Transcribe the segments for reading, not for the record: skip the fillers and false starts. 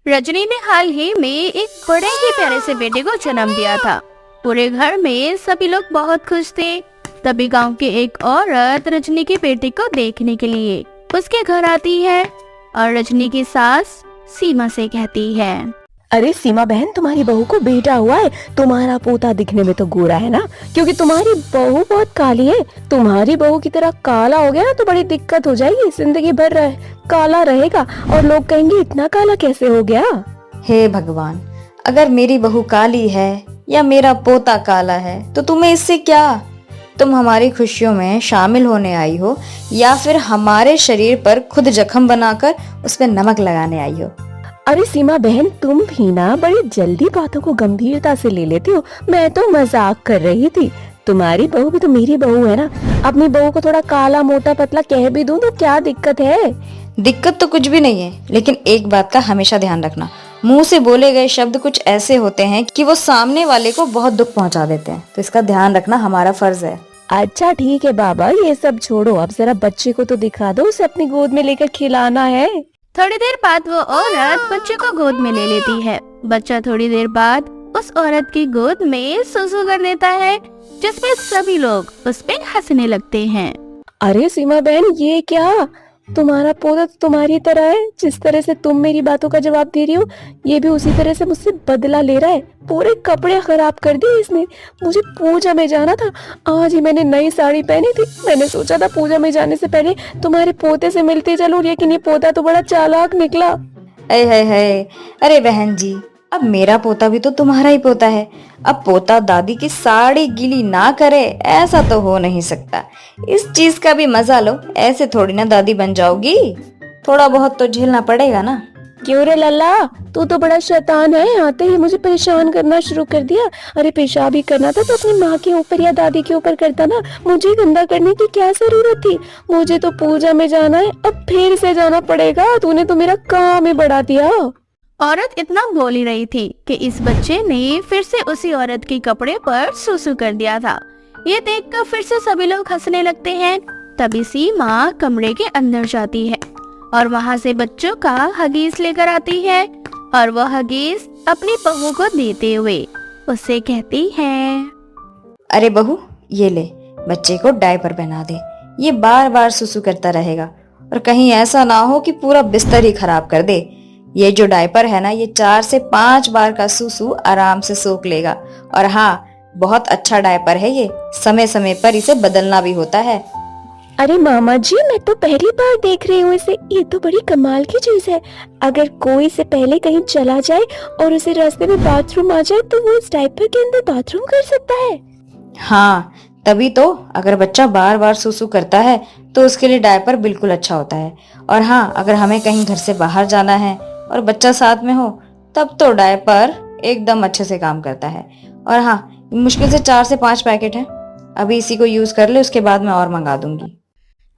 रजनी ने हाल ही में एक बड़े ही प्यारे से बेटे को जन्म दिया था। पूरे घर में सभी लोग बहुत खुश थे। तभी गांव की एक औरत रजनी के बेटे को देखने के लिए उसके घर आती है और रजनी की सास सीमा से कहती है, अरे सीमा बहन, तुम्हारी बहू को बेटा हुआ है। तुम्हारा पोता दिखने में तो गोरा है ना, क्योंकि तुम्हारी बहू बहुत काली है। तुम्हारी बहू की तरह काला हो गया ना तो बड़ी दिक्कत हो जाएगी, जिंदगी भर काला रहेगा और लोग कहेंगे इतना काला कैसे हो गया। हे भगवान, अगर मेरी बहू काली है या मेरा पोता काला है तो तुम्हें इससे क्या? तुम हमारी खुशियों में शामिल होने आई हो या फिर हमारे शरीर पर खुद जख्म बनाकर उस पर नमक लगाने आई हो? अरे सीमा बहन, तुम भी ना बड़ी जल्दी बातों को गंभीरता से ले लेती हो। मैं तो मजाक कर रही थी। तुम्हारी बहू भी तो मेरी बहू है ना। अपनी बहू को थोड़ा काला मोटा पतला कह भी दूं तो क्या दिक्कत है? दिक्कत तो कुछ भी नहीं है, लेकिन एक बात का हमेशा ध्यान रखना, मुंह से बोले गए शब्द कुछ ऐसे होते हैं कि वो सामने वाले को बहुत दुख पहुंचा देते हैं। तो इसका ध्यान रखना हमारा फर्ज है। अच्छा ठीक है बाबा, ये सब छोड़ो, अब जरा बच्चे को तो दिखा दो, उसे अपनी गोद में लेकर खिलाना है। थोड़ी देर बाद वो औरत बच्चे को गोद में ले लेती है। बच्चा थोड़ी देर बाद उस औरत की गोद में सुसु कर लेता है, जिसपे सभी लोग उस पे हंसने लगते हैं। अरे सीमा बहन, ये क्या? तुम्हारा पोता तो तुम्हारी तरह है। जिस तरह से तुम मेरी बातों का जवाब दे रही हो, ये भी उसी तरह से मुझसे बदला ले रहा है। पूरे कपड़े खराब कर दिए इसने। मुझे पूजा में जाना था, आज ही मैंने नई साड़ी पहनी थी। मैंने सोचा था पूजा में जाने से पहले तुम्हारे पोते से मिलते चलूं, लेकिन ये पोता तो बड़ा चालाक निकला। है। अरे बहन जी, अब मेरा पोता भी तो तुम्हारा ही पोता है। अब पोता दादी की साड़ी गीली ना करे, ऐसा तो हो नहीं सकता। इस चीज का भी मजा लो, ऐसे थोड़ी ना दादी बन जाओगी। थोड़ा बहुत तो झेलना पड़ेगा ना। क्यों रे लल्ला, तू तो बड़ा शैतान है। आते ही मुझे परेशान करना शुरू कर दिया। अरे पेशाब ही करना था तो अपनी माँ के ऊपर या दादी के ऊपर करता ना। मुझे गंदा करने की क्या जरूरत थी? मुझे तो पूजा में जाना है, अब फिर से जाना पड़ेगा। तूने तो मेरा काम ही बढ़ा दिया। औरत इतना बोल ही रही थी कि इस बच्चे ने फिर से उसी औरत के कपड़े पर सुसु कर दिया था। ये देखकर फिर से सभी लोग हंसने लगते हैं। तभी सीमा कमरे के अंदर जाती है और वहाँ से बच्चों का हगीज लेकर आती है और वह हगीज अपनी बहू को देते हुए उससे कहती है, अरे बहू, ये ले, बच्चे को डायपर पहना दे। ये बार बार सुसु करता रहेगा और कहीं ऐसा ना हो कि पूरा बिस्तर ही खराब कर दे। ये जो डायपर है ना, ये 4 से 5 बार का सुसु आराम से सोख लेगा। और हाँ, बहुत अच्छा डायपर है ये, समय समय पर इसे बदलना भी होता है। अरे मामा जी, मैं तो पहली बार देख रही हूँ इसे। ये तो बड़ी कमाल की चीज है। अगर कोई से पहले कहीं चला जाए और उसे रास्ते में बाथरूम आ जाए तो वो इस डायपर के अंदर बाथरूम कर सकता है। हाँ, तभी तो अगर बच्चा बार बार सुसु करता है तो उसके लिए डायपर बिल्कुल अच्छा होता है। और हाँ, अगर हमें कहीं घर से बाहर जाना है और बच्चा साथ में हो, तब तो डायपर एकदम अच्छे से काम करता है। और हाँ, मुश्किल से 4 से 5 पैकेट है। अभी इसी को यूज कर ले, उसके बाद मैं और मंगा दूंगी।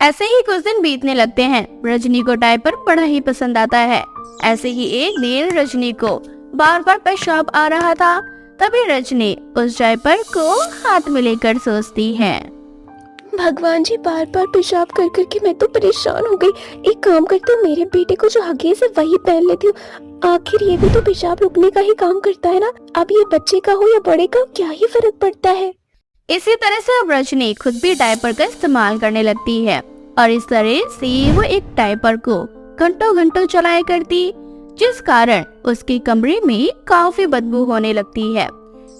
ऐसे ही कुछ दिन बीतने लगते हैं। रजनी को डायपर बड़ा ही पसंद आता है। ऐसे ही एक दिन रजनी को बार बार पेशाब आ रहा था। तभी रजनी उस डायपर को हाथ में लेकर सोचती है, भगवान जी, बार बार पेशाब कर कर के मैं तो परेशान हो गई। एक काम करती हूँ, मेरे बेटे को जो हगीज है वही पहन लेती हूँ। आखिर ये भी तो पेशाब रुकने का ही काम करता है ना। अब ये बच्चे का हो या बड़े का, क्या ही फर्क पड़ता है। इसी तरह से अब रजनी खुद भी डायपर का इस्तेमाल करने लगती है और इस तरह से वो एक डायपर को घंटों घंटों चलाया करती, जिस कारण उसके कमरे में काफी बदबू होने लगती है।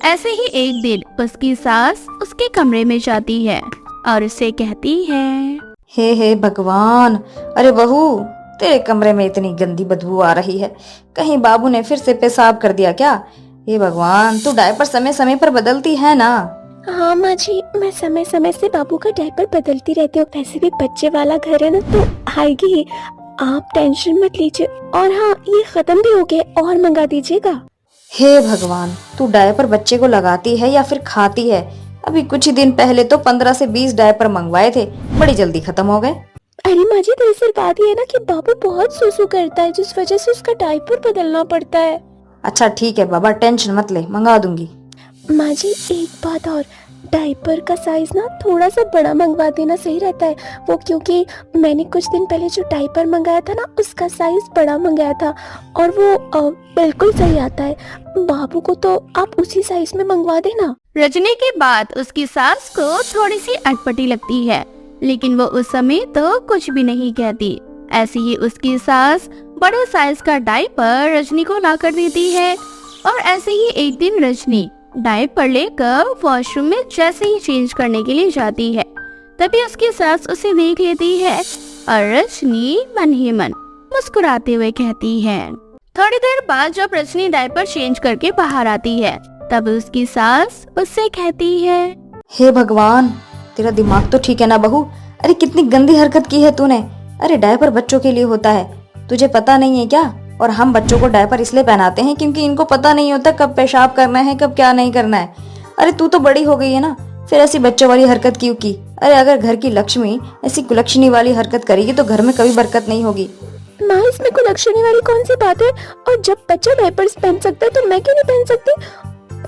ऐसे ही एक दिन उसकी सास उसके कमरे में जाती है और उसे कहती है, हे भगवान, अरे बहू, तेरे कमरे में इतनी गंदी बदबू आ रही है। कहीं बाबू ने फिर से पेशाब कर दिया क्या? हे भगवान, तू डायपर समय समय पर बदलती है ना? हाँ माँ जी, मैं समय समय से बाबू का डायपर बदलती रहती हूँ। वैसे भी बच्चे वाला घर है ना, तो आएगी ही। आप टेंशन मत लीजिए। और हाँ, ये खत्म भी हो गए, और मंगा दीजिएगा। हे भगवान, तू डायपर बच्चे को लगाती है या फिर खाती है? अभी कुछ ही दिन पहले तो 15 से 20 डायपर मंगवाए थे, बड़ी जल्दी खत्म हो गए। अरे माँ जी, दरअसल बात ये है ना कि बाबू बहुत सुसु करता है, जिस वजह से उसका डायपर बदलना पड़ता है। अच्छा ठीक है बाबा, टेंशन मत ले, मंगा दूंगी। माँ जी, एक बात और, डायपर का साइज ना थोड़ा सा बड़ा मंगवा देना सही रहता है। वो क्योंकि मैंने कुछ दिन पहले जो डायपर मंगाया था ना उसका साइज बड़ा मंगाया था और वो बिल्कुल सही आता है। बाबू को तो आप उसी साइज में मंगवा देना। रजनी की बात उसकी सास को थोड़ी सी अटपटी लगती है, लेकिन वो उस समय तो कुछ भी नहीं कहती। ऐसे ही उसकी सास बड़े साइज का डायपर रजनी को ला कर देती है और ऐसे ही एक दिन रजनी डायपर लेकर वॉशरूम में जैसे ही चेंज करने के लिए जाती है, तभी उसकी सास उसे देख लेती है और रजनी मन ही मन मुस्कुराते हुए कहती है। थोड़ी देर बाद जब रजनी डायपर चेंज करके बाहर आती है, तब उसकी सास उससे कहती है, हे भगवान, तेरा दिमाग तो ठीक है ना बहू? अरे कितनी गंदी हरकत की है तूने। अरे डायपर बच्चों के लिए होता है, तुझे पता नहीं है क्या? और हम बच्चों को डायपर इसलिए पहनाते हैं क्योंकि इनको पता नहीं होता कब पेशाब करना है, कब क्या नहीं करना है। अरे तू तो बड़ी हो गई है ना, फिर ऐसी बच्चों वाली हरकत क्यों की? अरे अगर घर की लक्ष्मी ऐसी कुलक्षणी वाली हरकत करेगी तो घर में कभी बरकत नहीं होगी। माँ, इसमें कुलक्षणी वाली कौन सी बात है? और जब बच्चा डायपर्स पहन सकता है तो मैं क्यों नहीं पहन सकती?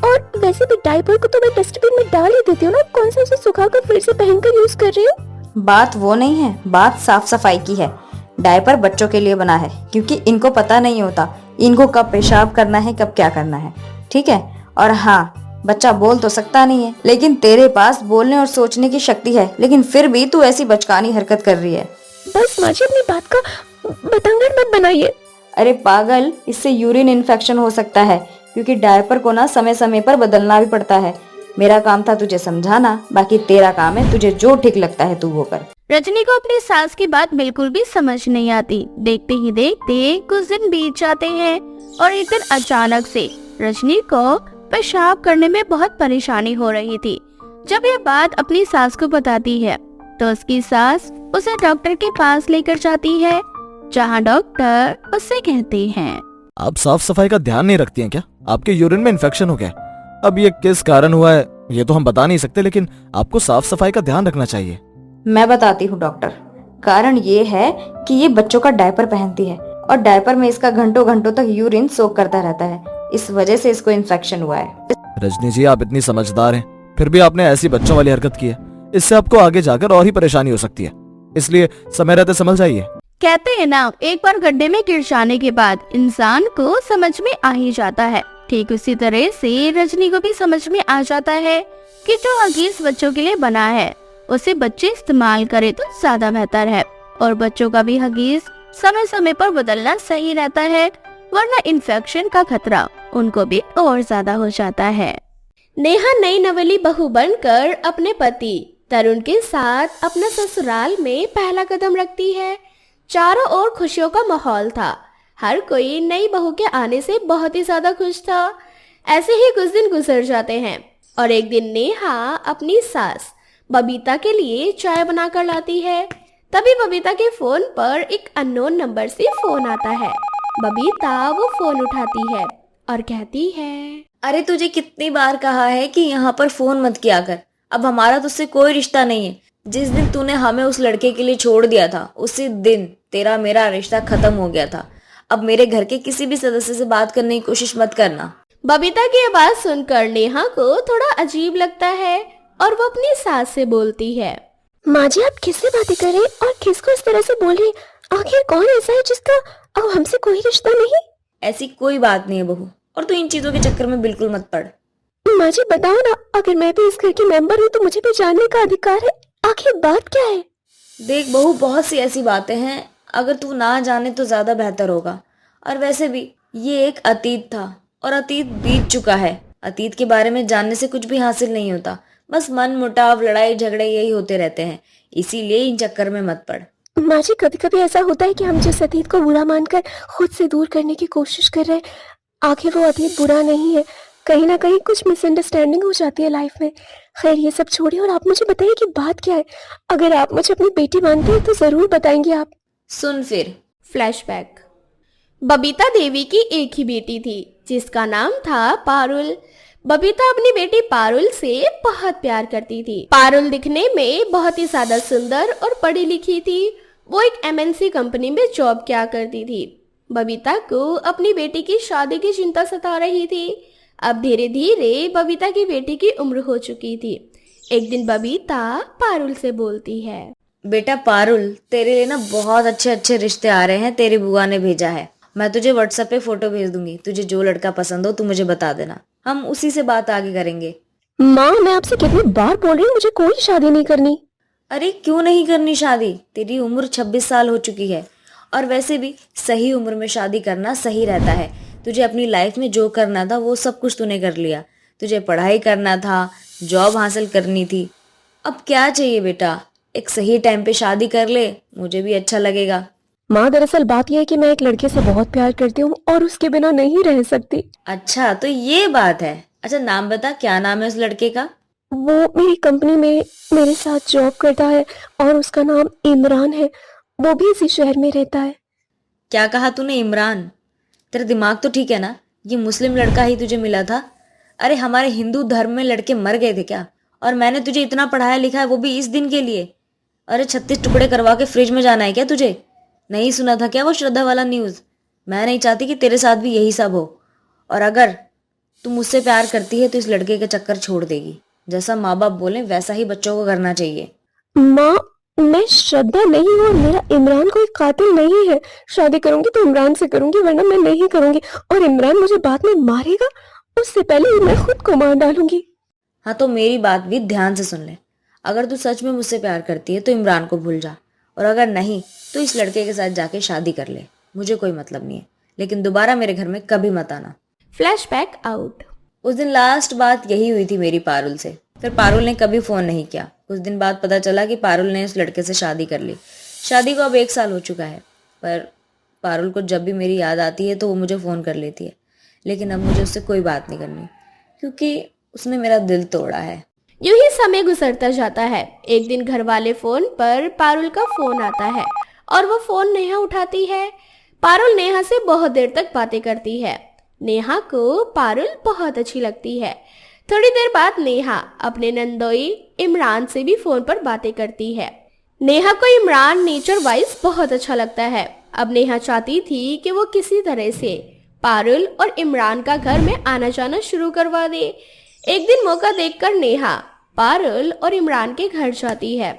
और वैसे भी डायपर को तो मैं डस्टबिन में डाल ही देती हूँ ना, कौन सा उसे सुखाकर फिर से पहनकर यूज कर रही हूँ। बात वो नहीं है, बात साफ सफाई की है। डायपर बच्चों के लिए बना है क्योंकि इनको पता नहीं होता इनको कब पेशाब करना है, कब क्या करना है, ठीक है? और हाँ, बच्चा बोल तो सकता नहीं है, लेकिन तेरे पास बोलने और सोचने की शक्ति है, लेकिन फिर भी तू ऐसी बचकानी हरकत कर रही है। बस माँ जी, अपनी बात का बतंगड़ मत बनाइए। अरे पागल, इससे यूरिन इन्फेक्शन हो सकता है क्योंकि डायपर को ना समय समय पर बदलना भी पड़ता है। मेरा काम था तुझे समझाना, बाकी तेरा काम है, तुझे जो ठीक लगता है तू वो कर। रजनी को अपनी सास की बात बिल्कुल भी समझ नहीं आती। देखते ही देखते कुछ दिन बीत जाते हैं और एक दिन अचानक से रजनी को पेशाब करने में बहुत परेशानी हो रही थी। जब ये बात अपनी सास को बताती है तो उसकी सास उसे डॉक्टर के पास लेकर जाती है, जहाँ डॉक्टर उससे कहते हैं, आप साफ सफाई का ध्यान नहीं रखती हैं क्या? आपके यूरिन में इन्फेक्शन हो गया। अब ये किस कारण हुआ है ये तो हम बता नहीं सकते, लेकिन आपको साफ सफाई का ध्यान रखना चाहिए। मैं बताती हूँ डॉक्टर। कारण ये है कि ये बच्चों का डायपर पहनती है और डायपर में इसका घंटों घंटों तक यूरिन सोक करता रहता है, इस वजह से इसको इन्फेक्शन हुआ है। रजनी जी, आप इतनी समझदार हैं, फिर भी आपने ऐसी बच्चों वाली हरकत की है। इससे आपको आगे जाकर और ही परेशानी हो सकती है, इसलिए समय रहते समझ जाइए। कहते हैं ना, एक बार गड्ढे में गिर जाने के बाद इंसान को समझ में आ ही जाता है। ठीक उसी तरह से रजनी को भी समझ में आ जाता है कि जो हगीज बच्चों के लिए बना है उसे बच्चे इस्तेमाल करें तो ज्यादा बेहतर है, और बच्चों का भी हगीज समय समय पर बदलना सही रहता है, वरना इन्फेक्शन का खतरा उनको भी और ज्यादा हो जाता है। नेहा नई नवेली बहू बनकर अपने पति तरुण के साथ अपने ससुराल में पहला कदम रखती है। चारों ओर खुशियों का माहौल था, हर कोई नई बहू के आने से बहुत ही ज्यादा खुश था। ऐसे ही कुछ दिन गुजर जाते हैं और एक दिन नेहा अपनी सास बबीता के लिए चाय बनाकर लाती है। तभी बबीता के फोन पर एक अननोन नंबर से फोन आता है। बबीता वो फोन उठाती है और कहती है, अरे तुझे कितनी बार कहा है कि यहाँ पर फोन मत किया कर, अब हमारा तुझसे कोई रिश्ता नहीं है। जिस दिन तूने हमें उस लड़के के लिए छोड़ दिया था उसी दिन तेरा मेरा रिश्ता खत्म हो गया था। अब मेरे घर के किसी भी सदस्य से बात करने की कोशिश मत करना। बबीता की आवाज सुनकर नेहा को थोड़ा अजीब लगता है और वो अपनी सास से बोलती है, माँ जी, आप किससे बातें कर रहे हैं और किसको इस तरह से बोल रही हैं? आखिर कौन ऐसा है जिसका अब हमसे कोई रिश्ता नहीं? ऐसी कोई बात नहीं है बहू, और तू इन चीजों के चक्कर में बिल्कुल मत पड़। माँ जी बताओ ना, अगर मैं भी इस घर की मेंबर हूँ तो मुझे भी जानने का अधिकार है। आखिर बात क्या है? देख बहू, बहुत सी ऐसी बातें हैं, अगर तू ना जाने तो ज्यादा बेहतर होगा। और वैसे भी ये एक अतीत था और अतीत बीत चुका है। अतीत के बारे में जानने से कुछ भी हासिल नहीं होता, बस मन मुटाव, लड़ाई झगड़े यही होते रहते हैं, इसीलिए इन चक्कर में मत पड़। माँ जी, कभी कभी ऐसा होता है कि हम जिस अतीत को बुरा मानकर खुद से दूर करने की कोशिश कर रहे हैं, आखिर वो अतीत बुरा नहीं है। कहीं ना कहीं कुछ मिसअंडरस्टैंडिंग हो जाती है लाइफ में। खैर, ये सब छोड़िए और आप मुझे बताइए कि बात क्या है। अगर आप मुझे अपनी बेटी मानते हैं तो जरूर बताएंगे आप। सुन फिर। फ्लैशबैक। बबीता देवी की एक ही बेटी थी जिसका नाम था पारुल। बबीता अपनी बेटी पारुल से बहुत प्यार करती थी। पारुल दिखने में बहुत ही ज्यादा सुंदर और पढ़ी लिखी थी। वो एक MNC कंपनी में जॉब किया करती थी। बबीता को अपनी बेटी की शादी की चिंता सता रही थी। अब धीरे धीरे बबीता की बेटी की उम्र हो चुकी थी, एक दिन बबीता पारुल से बोलती है। बेटा पारुल, तेरे लिए ना बहुत अच्छे अच्छे रिश्ते आ रहे हैं, तेरी बुआ ने भेजा है। मैं तुझे व्हाट्सएप पे फोटो भेज दूंगी, तुझे जो लड़का पसंद हो तू मुझे बता देना, हम उसी से बात आगे करेंगे। माँ, मैं आपसे कितनी बार बोल रही हूँ, मुझे कोई शादी नहीं करनी। अरे क्यों नहीं करनी शादी? तेरी उम्र 26 साल हो चुकी है, और वैसे भी सही उम्र में शादी करना सही रहता है। तुझे अपनी लाइफ में जो करना था वो सब कुछ तूने कर लिया। तुझे पढ़ाई करना था, जॉब हासिल करनी थी, अब क्या चाहिए बेटा? एक सही टाइम पे शादी कर ले, मुझे भी अच्छा लगेगा। माँ, दरअसल बात यह है कि मैं एक लड़के से बहुत प्यार करती हूँ और उसके बिना नहीं रह सकती। अच्छा तो ये बात है। अच्छा नाम बता, क्या नाम है उस लड़के का? वो मेरी कंपनी में मेरे साथ जॉब करता है और उसका नाम इमरान है। वो भी इसी शहर में रहता है। क्या कहा तूने? इमरान? तेरा दिमाग तो ठीक है ना? ये मुस्लिम लड़का ही तुझे मिला था? अरे हमारे हिंदू धर्म में लड़के मर गए थे क्या? और मैंने तुझे इतना पढ़ाया लिखा है, वो भी इस दिन के लिए। अरे 36 टुकड़े करवा के फ्रिज में जाना है क्या तुझे? नहीं सुना था क्या वो श्रद्धा वाला न्यूज़? मैं नहीं चाहती कि तेरे साथ भी यही सब हो। और अगर तू मुझसे प्यार करती है तो इस लड़के का चक्कर छोड़ देगी। जैसा माँ बाप बोले वैसा ही बच्चों को करना चाहिए। माँ, मैं श्रद्धा नहीं हूँ और मेरा इमरान कोई कातिल नहीं है। शादी करूंगी तो इमरान से करूंगी, वरना मैं नहीं करूंगी। और इमरान मुझे बाद में मारेगा, उससे पहले ही मैं खुद को मार डालूंगी। हाँ तो मेरी बात भी ध्यान से सुन ले। अगर तू सच में मुझसे प्यार करती है तो इमरान को भूल जा, और अगर नहीं तो इस लड़के के साथ जाके शादी कर ले। मुझे कोई मतलब नहीं है, लेकिन दोबारा मेरे घर में कभी मत आना। Flashback out. उस दिन लास्ट बात यही हुई थी मेरी पारुल से। फिर पारुल ने कभी फोन नहीं किया। कुछ दिन बाद पता चला कि पारुल ने उस लड़के से शादी कर ली। शादी को अब 1 साल हो चुका है, पर पारुल को जब भी मेरी याद आती है तो वो मुझे फ़ोन कर लेती है। लेकिन अब मुझे उससे कोई बात नहीं करनी, क्योंकि उसने मेरा दिल तोड़ा है। यूं ही समय गुजरता जाता है। एक दिन घर वाले फोन पर पारुल का फोन आता है और वो फोन नेहा उठाती है। पारुल नेहा से बहुत देर तक बातें करती है। नेहा को पारुल बहुत अच्छी लगती है। थोड़ी देर बाद नेहा अपने नंदोई इमरान से भी फोन पर बातें करती है। नेहा को इमरान नेचर वाइज बहुत अच्छा लगता है। अब नेहा चाहती थी कि वो किसी तरह से पारुल और इमरान का घर में आना जाना शुरू करवा दे। एक दिन मौका देखकर नेहा पारुल और इमरान के घर जाती है।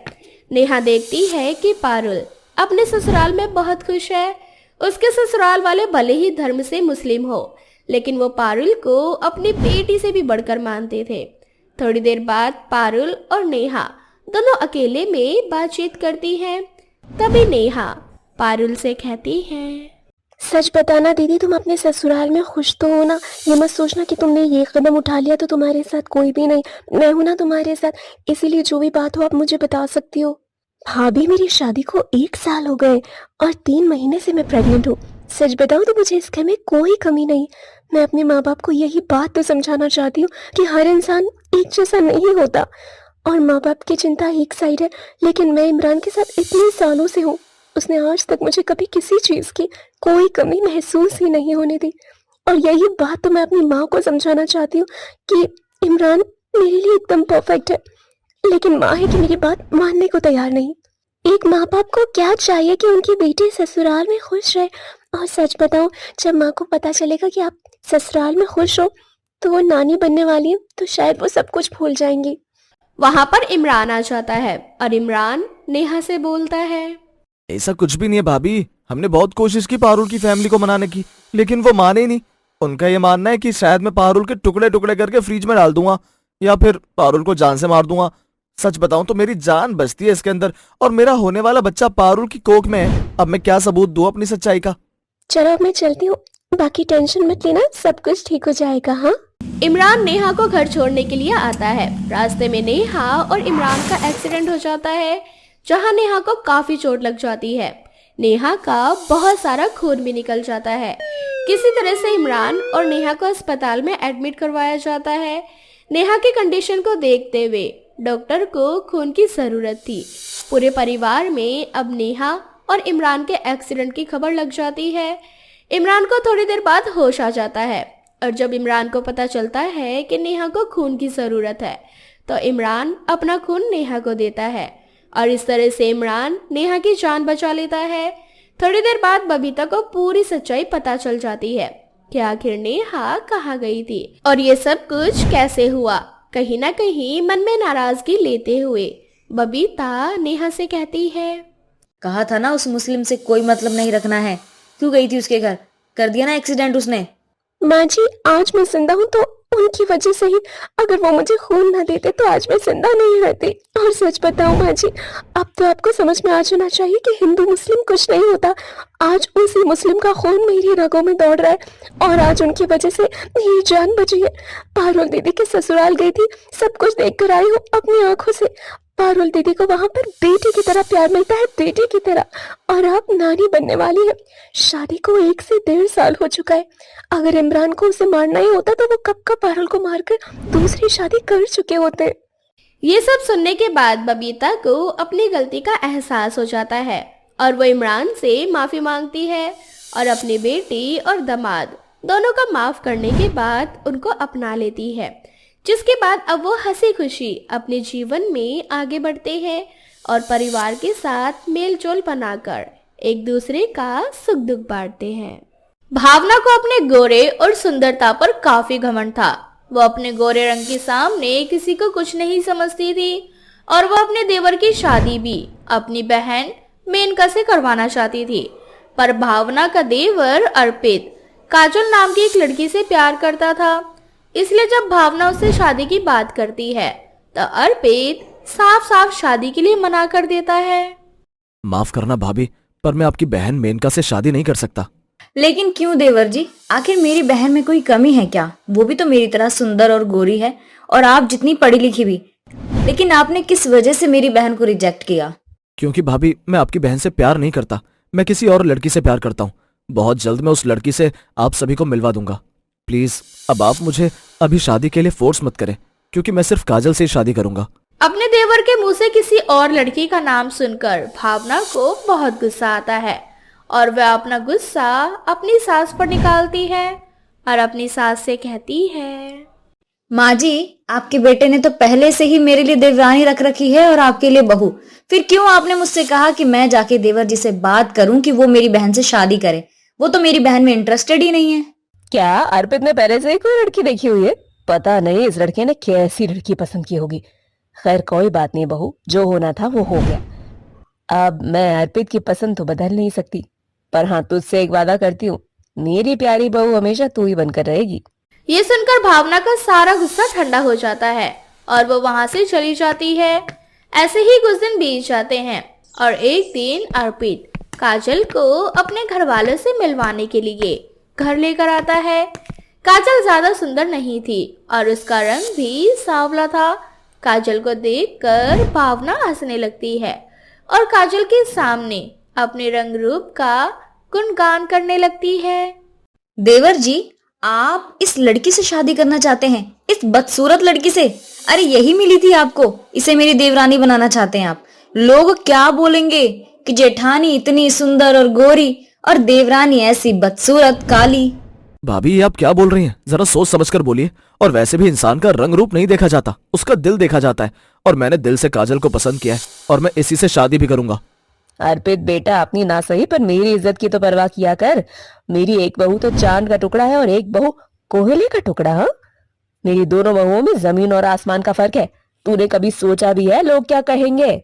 नेहा देखती है कि पारुल अपने ससुराल में बहुत खुश है। उसके ससुराल वाले भले ही धर्म से मुस्लिम हो, लेकिन वो पारुल को अपनी बेटी से भी बढ़कर मानते थे। थोड़ी देर बाद पारुल और नेहा दोनों अकेले में बातचीत करती हैं। तभी नेहा पारुल से कहती है, सच बताना दीदी, तुम अपने ससुराल में खुश तो हो ना? ये मत सोचना कि तुमने ये कदम उठा लिया तो तुम्हारे साथ कोई भी नहीं। मैं हूं ना तुम्हारे साथ, इसीलिए जो भी बात हो आप मुझे बता सकती हो। भाभी, मेरी शादी को 1 साल हो गए और 3 महीने से मैं प्रेग्नेंट हूँ। सच बताऊं तो मुझे इस घर में कोई कमी नहीं। मैं अपने माँ बाप को यही बात तो समझाना चाहती हूँ कि हर इंसान एक जैसा नहीं होता, और माँ बाप की चिंता एक साइड है, लेकिन मैं इमरान के साथ इतने सालों से हूँ। उसने आज तक मुझे कभी किसी चीज की कोई कमी महसूस ही नहीं होने दी। और यही बात तो मैं अपनी माँ को समझाना चाहती हूँ कि इमरान मेरे लिए एकदम परफेक्ट है, लेकिन माँ है कि मेरी बात मानने को तैयार नहीं। एक माँ बाप को क्या चाहिए कि उनकी बेटी ससुराल में खुश रहे। और सच बताऊं, जब माँ को पता चलेगा कि आप ससुराल में खुश हो तो वो नानी बनने वाली है, तो शायद वो सब कुछ भूल जाएंगी। वहां पर इमरान आ जाता है और इमरान नेहा से बोलता है, ऐसा कुछ भी नहीं है भाभी, हमने बहुत कोशिश की पारुल की फैमिली को मनाने की, लेकिन वो माने ही नहीं। उनका ये मानना है कि शायद मैं पारुल के टुकड़े टुकड़े करके फ्रिज में डाल दूंगा या फिर पारुल को जान से मार दूंगा। सच बताऊं तो मेरी जान बचती है इसके अंदर, और मेरा होने वाला बच्चा पारुल की कोख में है। अब मैं क्या सबूत दूं अपनी सच्चाई का? चलो अब मैं चलती हूँ, बाकी टेंशन मत लेना, सब कुछ ठीक हो जाएगा। हाँ, इमरान नेहा को घर छोड़ने के लिए आता है। रास्ते में नेहा और इमरान का एक्सीडेंट हो जाता है, जहां नेहा को काफी चोट लग जाती है। नेहा का बहुत सारा खून भी निकल जाता है। किसी तरह से इमरान और नेहा को अस्पताल में एडमिट करवाया जाता है। नेहा की कंडीशन को देखते हुए डॉक्टर को खून की जरूरत थी। पूरे परिवार में अब नेहा और इमरान के एक्सीडेंट की खबर लग जाती है। इमरान को थोड़ी देर बाद होश आ जाता है, और जब इमरान को पता चलता है कि नेहा को खून की जरूरत है तो इमरान अपना खून नेहा को देता है, और इस तरह से इमरान नेहा की जान बचा लेता है। थोड़ी देर बाद बबीता को पूरी सच्चाई पता चल जाती है कि आखिर नेहा कहाँ गई थी और ये सब कुछ कैसे हुआ। कहीं ना कहीं मन में नाराजगी लेते हुए बबीता नेहा से कहती है, कहा था ना उस मुस्लिम से कोई मतलब नहीं रखना है। क्यों गई थी उसके घर? कर दिया ना एक्सीडेंट उसने। माँ जी, आज मैं जिंदा हूँ तो उनकी वजह से ही। अगर वो मुझे खून ना देते तो आज मैं जिंदा नहीं रहती। और सच बताऊं माँ जी, अब तो आपको समझ में आ जाना चाहिए कि हिंदू मुस्लिम कुछ नहीं होता। आज उसी मुस्लिम का खून मेरी रगों में दौड़ रहा है और आज उनकी वजह से मेरी जान बची है। पारुल दीदी के ससुराल गई थी, सब कुछ देख कर आई हूँ अपनी आंखों से। पारुल दीदी को वहां पर बेटी की तरह प्यार मिलता है, बेटी की तरह। और अब नानी बनने वाली है। शादी को 1 से 1.5 साल हो चुका है। अगर इमरान को उसे मारना ही होता तो वो कब का पारुल को मारकर दूसरी शादी कर चुके होते। ये सब सुनने के बाद बबीता को अपनी गलती का एहसास हो जाता है और वो इमरान से माफी मांगती है और अपनी बेटी और दामाद दोनों का माफ करने के बाद उनको अपना लेती है। जिसके बाद अब वो हंसी खुशी अपने जीवन में आगे बढ़ते हैं और परिवार के साथ मेल जोल बनाकर एक दूसरे का सुख दुख बांटते हैं। भावना को अपने गोरे और सुंदरता पर काफी घमंड था। वो अपने गोरे रंग के सामने किसी को कुछ नहीं समझती थी और वो अपने देवर की शादी भी अपनी बहन मेनका से करवाना चाहती थी। पर भावना का देवर अर्पित काजल नाम की एक लड़की से प्यार करता था, इसलिए जब भावना उससे शादी की बात करती है तो अर्पित साफ साफ शादी के लिए मना कर देता है। माफ करना भाभी, पर मैं आपकी बहन मेनका से शादी नहीं कर सकता। लेकिन क्यों देवर जी? आखिर मेरी बहन में कोई कमी है क्या? वो भी तो मेरी तरह सुंदर और गोरी है और आप जितनी पढ़ी लिखी भी। लेकिन आपने किस वजह से मेरी बहन को रिजेक्ट किया? क्योंकि भाभी, मैं आपकी बहन से प्यार नहीं करता, मैं किसी और लड़की से प्यार करता हूँ। बहुत जल्द मैं उस लड़की से आप सभी को मिलवा दूंगा। प्लीज अब आप मुझे अभी शादी के लिए फोर्स मत करें, क्योंकि मैं सिर्फ काजल से ही शादी करूंगा। अपने देवर के मुंह से किसी और लड़की का नाम सुनकर भावना को बहुत गुस्सा आता है और वह अपना गुस्सा अपनी सास पर निकालती है और अपनी सास से कहती है, माँ जी, आपके बेटे ने तो पहले से ही मेरे लिए देवरानी रख रखी है और आपके लिए बहू। फिर क्यों आपने मुझसे कहा कि मैं जाके देवर जी से बात करूं कि वो मेरी बहन से शादी करे? वो तो मेरी बहन में इंटरेस्टेड ही नहीं है। क्या अर्पित ने पहले से ही कोई लड़की देखी हुई है? पता नहीं इस लड़के ने कैसी लड़की पसंद की होगी। खैर कोई बात नहीं बहू, जो होना था वो हो गया। अब मैं अर्पित की पसंद तो बदल नहीं सकती, पर हाँ तुझसे एक वादा करती हूँ, मेरी प्यारी बहू हमेशा तू ही बनकर रहेगी। ये सुनकर भावना का सारा गुस्सा ठंडा हो जाता है और वो वहां से चली जाती है। ऐसे ही कुछ दिन बीत जाते हैं और एक दिन अर्पित काजल को अपने घर वालों से मिलवाने के लिए घर लेकर आता है। काजल ज्यादा सुंदर नहीं थी और उसका रंग भी सांवला था। काजल को देखकर भावना हंसने लगती है और काजल के सामने अपने रंग रूप का गुणगान करने लगती है। देवर जी, आप इस लड़की से शादी करना चाहते हैं? इस बदसूरत लड़की से? अरे यही मिली थी आपको, इसे मेरी देवरानी बनाना चाहते हैं आप। लोग क्या बोलेंगे कि जेठानी इतनी सुंदर और गोरी और देवरानी ऐसी बदसूरत काली। भाभी, ये आप क्या बोल रही हैं? जरा सोच समझकर बोलिए। और वैसे भी इंसान का रंग रूप नहीं देखा जाता, उसका दिल देखा जाता है। और मैंने दिल से काजल को पसंद किया है और मैं इसी से शादी भी करूंगा। अर्पित बेटा, अपनी ना सही पर मेरी इज्जत की तो परवाह किया कर। मेरी एक बहू तो चांद का टुकड़ा है और एक बहू कोयले का टुकड़ा। हाँ, मेरी दोनों बहुओं में जमीन और आसमान का फर्क है। तूने कभी सोचा भी है लोग क्या कहेंगे?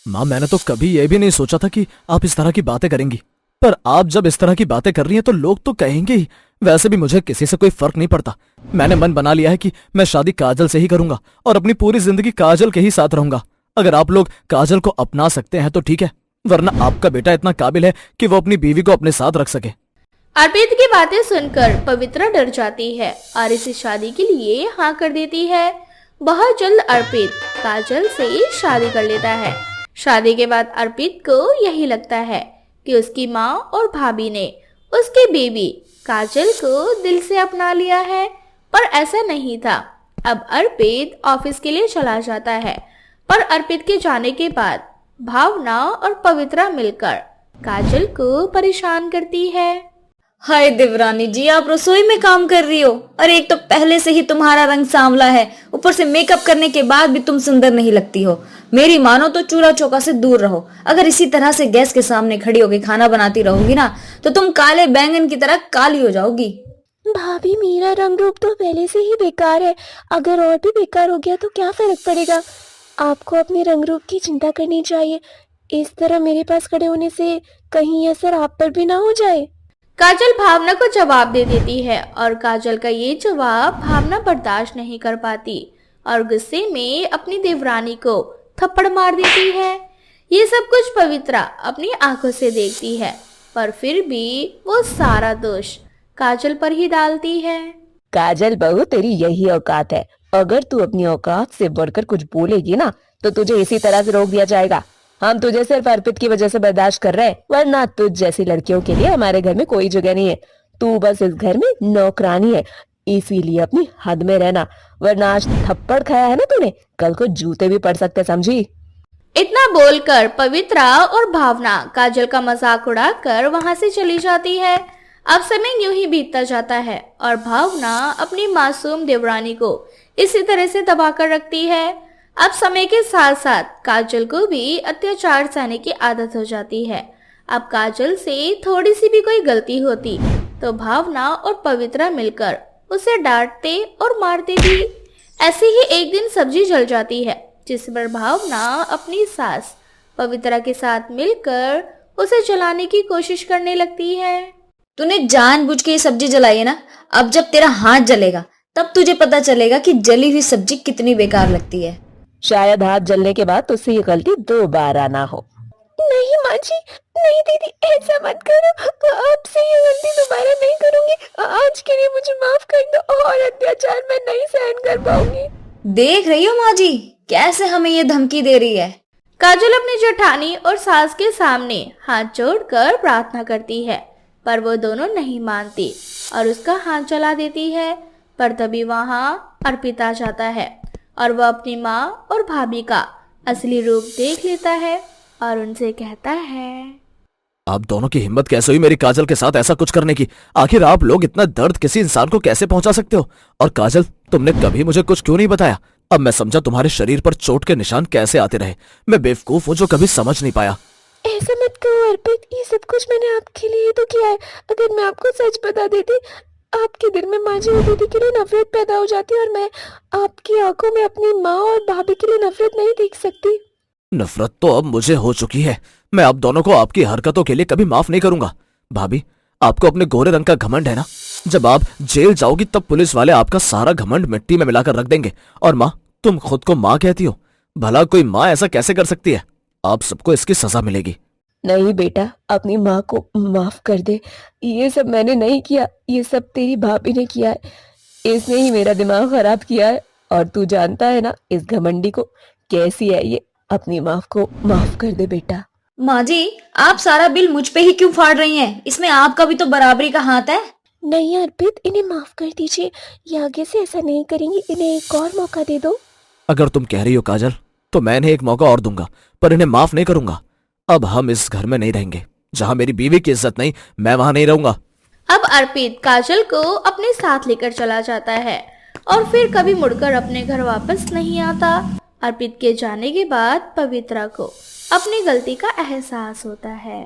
माँ, मैंने तो कभी ये भी नहीं सोचा था कि आप इस तरह की बातें करेंगी, पर आप जब इस तरह की बातें कर रही हैं तो लोग तो कहेंगे ही। वैसे भी मुझे किसी से कोई फर्क नहीं पड़ता। मैंने मन बना लिया है कि मैं शादी काजल से ही करूंगा और अपनी पूरी जिंदगी काजल के ही साथ रहूंगा। अगर आप लोग काजल को अपना सकते हैं तो ठीक है, वरना आपका बेटा इतना काबिल है कि वो अपनी बीवी को अपने साथ रख सके। अर्पित की बातें सुनकर पवित्रा डर जाती है और इसे शादी के लिए हाँ कर देती है। बहुत जल्द अर्पित काजल से शादी कर लेता है। शादी के बाद अर्पित को यही लगता है कि उसकी माँ और भाभी ने उसकी बेबी काजल को दिल से अपना लिया है, पर ऐसा नहीं था। अब अर्पित ऑफिस के लिए चला जाता है, पर अर्पित के जाने के बाद भावना और पवित्रा मिलकर काजल को परेशान करती है। हाय देवरानी जी, आप रसोई में काम कर रही हो और एक तो पहले से ही तुम्हारा रंग सांवला है, ऊपर से मेकअप करने के बाद भी तुम सुंदर नहीं लगती हो। मेरी मानो तो चूल्हा चौका से दूर रहो। अगर इसी तरह से गैस के सामने खड़ी होकर खाना बनाती रहोगी ना तो तुम काले बैंगन की तरह काली हो जाओगी। भाभी मेरा रंग रूप तो पहले से ही बेकार है, अगर और भी बेकार हो गया तो क्या फर्क पड़ेगा। आपको अपने रंग रूप की चिंता करनी चाहिए। इस तरह मेरे पास खड़े होने से कहीं असर आप पर भी ना हो जाए। काजल भावना को जवाब दे देती है और काजल का ये जवाब भावना बर्दाश्त नहीं कर पाती और गुस्से में अपनी देवरानी को थप्पड़ मार देती है। ये सब कुछ पवित्रा अपनी आंखों से देखती है, पर फिर भी वो सारा दोष काजल पर ही डालती है। काजल बहू, तेरी यही औकात है। अगर तू अपनी औकात से बढ़कर कुछ बोलेगी ना तो तुझे इसी तरह से रोक दिया जाएगा। हम तुझे सिर्फ अर्पित की वजह से बर्दाश्त कर रहे हैं, वरना तुझ जैसी लड़कियों के लिए हमारे घर में कोई जगह नहीं है। तू बस इस घर में नौकरानी है, इसीलिए अपनी हद में रहना, वरना आज थप्पड़ खाया है ना तूने, कल को जूते भी पड़ सकते, समझी। इतना बोलकर पवित्रा और भावना काजल का मजाक उड़ाकर वहां से चली जाती है। अब समय यूं ही बीतता जाता है और भावना अपनी मासूम देवरानी को इसी तरह से दबा कर रखती है। अब समय के साथ साथ काजल को भी अत्याचार सहने की आदत हो जाती है। अब काजल से थोड़ी सी भी कोई गलती होती तो भावना और पवित्रा मिलकर उसे डांटते और मारते थी। ऐसे ही एक दिन सब्जी जल जाती है, जिस पर भावना अपनी सास पवित्रा के साथ मिलकर उसे जलाने की कोशिश करने लगती है। तूने जानबूझ के ये सब्जी जलाई है ना। अब जब तेरा हाथ जलेगा तब तुझे पता चलेगा कि जली हुई सब्जी कितनी बेकार लगती है। शायद हाथ जलने के बाद तुझसे ये गलती दोबारा ना हो। नहीं माँ जी, नहीं दीदी, ऐसा मत करो। आपसे ये गलती दोबारा नहीं करूंगी। आज के लिए मुझे माफ कर दो, और अत्याचार मैं नहीं सहन कर पाऊंगी। देख रही हो माँ जी कैसे हमें ये धमकी दे रही है। काजल अपनी जेठानी और सास के सामने हाथ जोड़कर प्रार्थना करती है, पर वो दोनों नहीं मानती और उसका हाथ जला देती है। पर तभी वहाँ अर्पित आ जाता है और वह अपनी माँ और भाभी का असली रूप देख लेता है और उनसे कहता है, आप दोनों की हिम्मत कैसे हुई मेरी काजल के साथ ऐसा कुछ करने की? आखिर आप लोग इतना दर्द किसी इंसान को कैसे पहुंचा सकते हो? और काजल, तुमने कभी मुझे कुछ क्यों नहीं बताया? अब मैं समझा तुम्हारे शरीर पर चोट के निशान कैसे आते रहे। मैं बेवकूफ हूँ जो कभी समझ नहीं पाया। ऐसा मत कहो अर्पित, ये सब कुछ मैंने आपके लिए तो किया है। अगर मैं आपको सच बता देती, आपके दिल में माँ जी और दीदी के लिए नफरत पैदा हो जाती और मैं आपकी आंखों में अपनी माँ और भाभी के लिए नफरत नहीं देख सकती। नफरत तो अब मुझे हो चुकी है। मैं आप दोनों को आपकी हरकतों के लिए कभी माफ नहीं करूंगा। भाभी, आपको अपने गोरे रंग का घमंड है ना? जब आप जेल जाओगी तब पुलिस वाले आपका सारा घमंड मिट्टी में मिलाकर रख देंगे। और माँ, तुम खुद को माँ कहती हो, भला कोई माँ ऐसा कैसे कर सकती है? आप सबको इसकी सजा मिलेगी। नहीं बेटा, अपनी माँ को माफ कर दे। ये सब मैंने नहीं किया, ये सब तेरी भाभी ने किया है। इसने ही मेरा दिमाग खराब किया है। और तू जानता है ना इस घमंडी को कैसी है ये। अपनी माँ को माफ कर दे बेटा। माँ जी, आप सारा बिल मुझ पे ही क्यों फाड़ रही हैं? इसमें आपका भी तो बराबरी का हाथ है। नहीं अर्पित, इन्हें माफ कर दीजिए। ये आगे से ऐसा नहीं करेंगी। इन्हें एक और मौका दे दो। अगर तुम कह रही हो काजल, तो मैं इन्हें एक मौका और दूंगा, पर इन्हें माफ नहीं करूंगा। अब हम इस घर में नहीं रहेंगे। जहां मेरी बीवी की इज्जत नहीं, मैं वहां नहीं रहूंगा। अब अर्पित काजल को अपने साथ लेकर चला जाता है और फिर कभी मुड़कर अपने घर वापस नहीं आता। अर्पित के जाने के बाद पवित्रा को अपनी गलती का एहसास होता है।